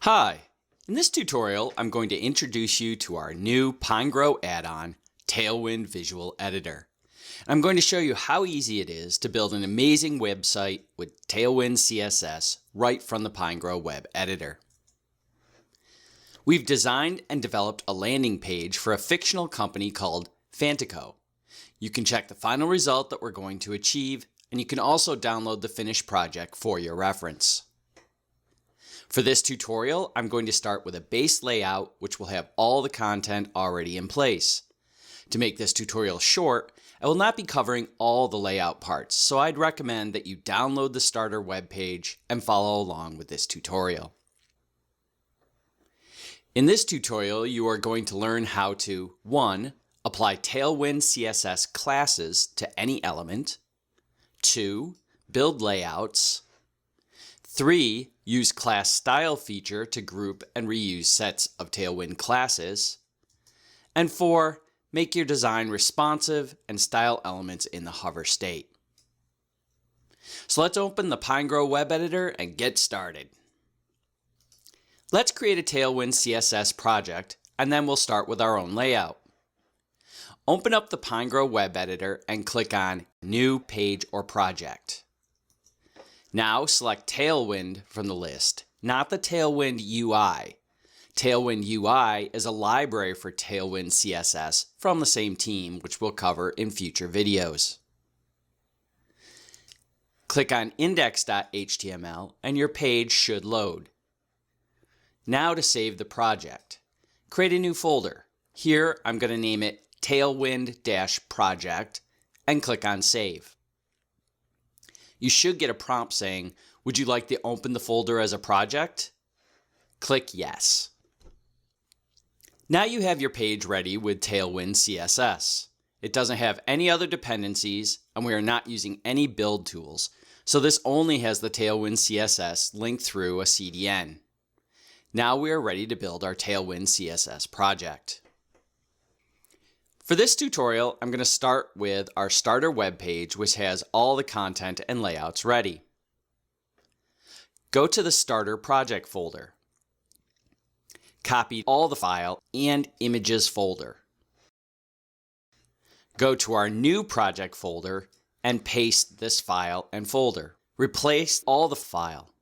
Hi! In this tutorial, I'm going to introduce you to our new Pinegrow add-on, Tailwind Visual Editor. I'm going to show you how easy it is to build an amazing website with TailwindCSS right from the Pinegrow web editor. We've designed and developed a landing page for a fictional company called Fantico. You can check the final result that we're going to achieve, and you can also download the finished project for your reference. For this tutorial, I'm going to start with a base layout which will have all the content already in place. To make this tutorial short, I will not be covering all the layout parts, so I'd recommend that you download the starter web page and follow along with this tutorial. In this tutorial, you are going to learn how to 1. Apply Tailwind CSS classes to any element. 2. Build layouts. 3. Use class style feature to group and reuse sets of Tailwind classes. And 4. Make your design responsive and style elements in the hover state. So let's open the Pinegrow web editor and get started. Let's create a Tailwind CSS project, and then we'll start with our own layout. Open up the Pinegrow web editor and click on New Page or Project. Now select Tailwind from the list, not the Tailwind UI. Tailwind UI is a library for Tailwind CSS from the same team, which we'll cover in future videos. Click on index.html and your page should load. Now to save the project, create a new folder. Here I'm going to name it Tailwind-project and click on Save. You should get a prompt saying, would you like to open the folder as a project? Click Yes. Now you have your page ready with Tailwind CSS. It doesn't have any other dependencies, and we are not using any build tools, so this only has the Tailwind CSS linked through a CDN. Now we are ready to build our Tailwind CSS project. For this tutorial, I'm going to start with our starter web page, which has all the content and layouts ready. Go to the starter project folder. Copy all the file and images folder. Go to our new project folder and paste this file and folder. Replace all the file.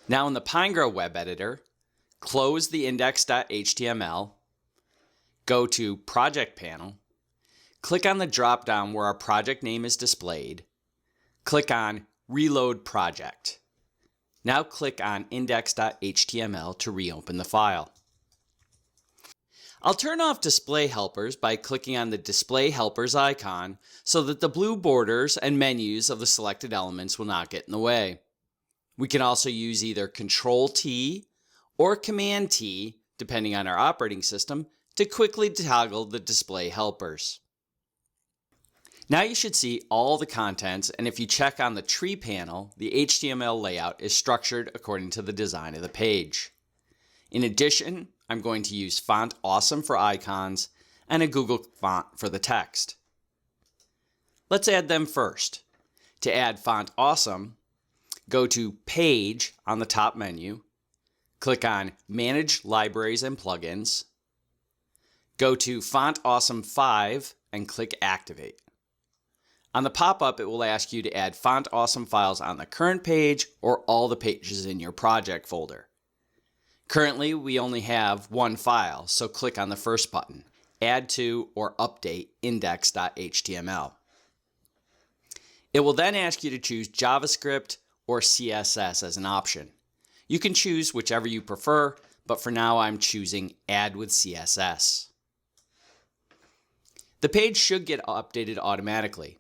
Now in the Pinegrow web editor, close the index.html, go to Project Panel, click on the drop-down where our project name is displayed, click on Reload Project. Now click on index.html to reopen the file. I'll turn off Display Helpers by clicking on the Display Helpers icon so that the blue borders and menus of the selected elements will not get in the way. We can also use either Control-T or Command-T, depending on our operating system, to quickly toggle the display helpers. Now you should see all the contents, and if you check on the tree panel, the HTML layout is structured according to the design of the page. In addition, I'm going to use Font Awesome for icons and a Google font for the text. Let's add them first. To add Font Awesome, go to Page on the top menu, click on Manage Libraries and Plugins, go to Font Awesome 5 and click Activate. On the pop-up, it will ask you to add Font Awesome files on the current page or all the pages in your project folder. Currently, we only have one file, so click on the first button, Add to or Update index.html. It will then ask you to choose JavaScript or CSS as an option. You can choose whichever you prefer, but for now I'm choosing Add with CSS. The page should get updated automatically.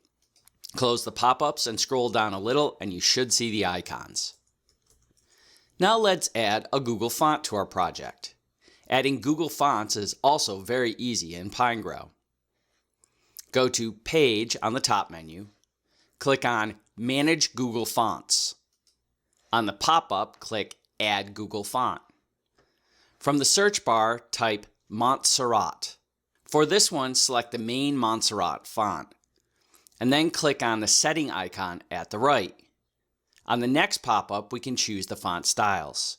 Close the pop-ups and scroll down a little and you should see the icons. Now let's add a Google font to our project. Adding Google fonts is also very easy in Pinegrow. Go to Page on the top menu, click on Manage Google Fonts. On the pop-up, click Add Google Font. From the search bar, type Montserrat. For this one, select the main Montserrat font, and then click on the setting icon at the right. On the next pop-up, we can choose the font styles.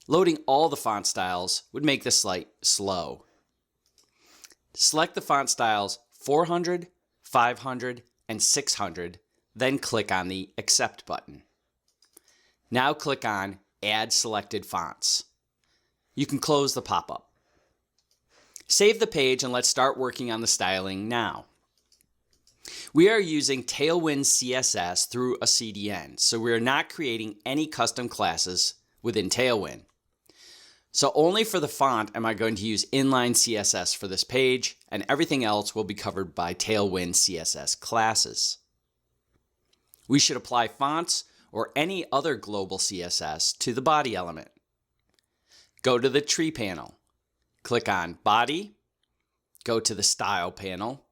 Loading all the font styles would make the site slow. Select the font styles 400, 500, and 600, then click on the Accept button. Now click on Add Selected Fonts. You can close the pop-up. Save the page and let's start working on the styling now. We are using TailwindCSS through a CDN, so we are not creating any custom classes within Tailwind. So only for the font am I going to use inline CSS for this page, and everything else will be covered by Tailwind CSS classes. We should apply fonts or any other global CSS to the body element. Go to the tree panel, click on Body, go to the Style panel,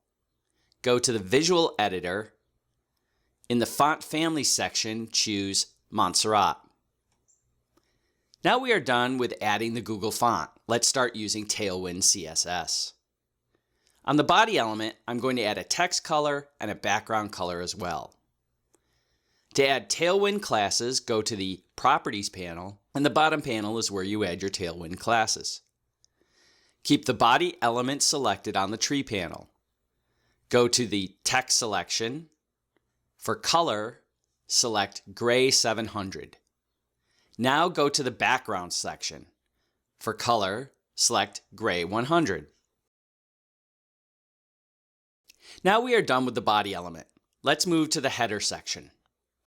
go to the Visual Editor. In the Font Family section, choose Montserrat. Now we are done with adding the Google font. Let's start using Tailwind CSS. On the body element, I'm going to add a text color and a background color as well. To add Tailwind classes, go to the Properties panel, and the bottom panel is where you add your Tailwind classes. Keep the body element selected on the tree panel. Go to the Text selection. For color, select Gray 700. Now go to the Background section. For color, select Gray 100. Now we are done with the body element. Let's move to the header section.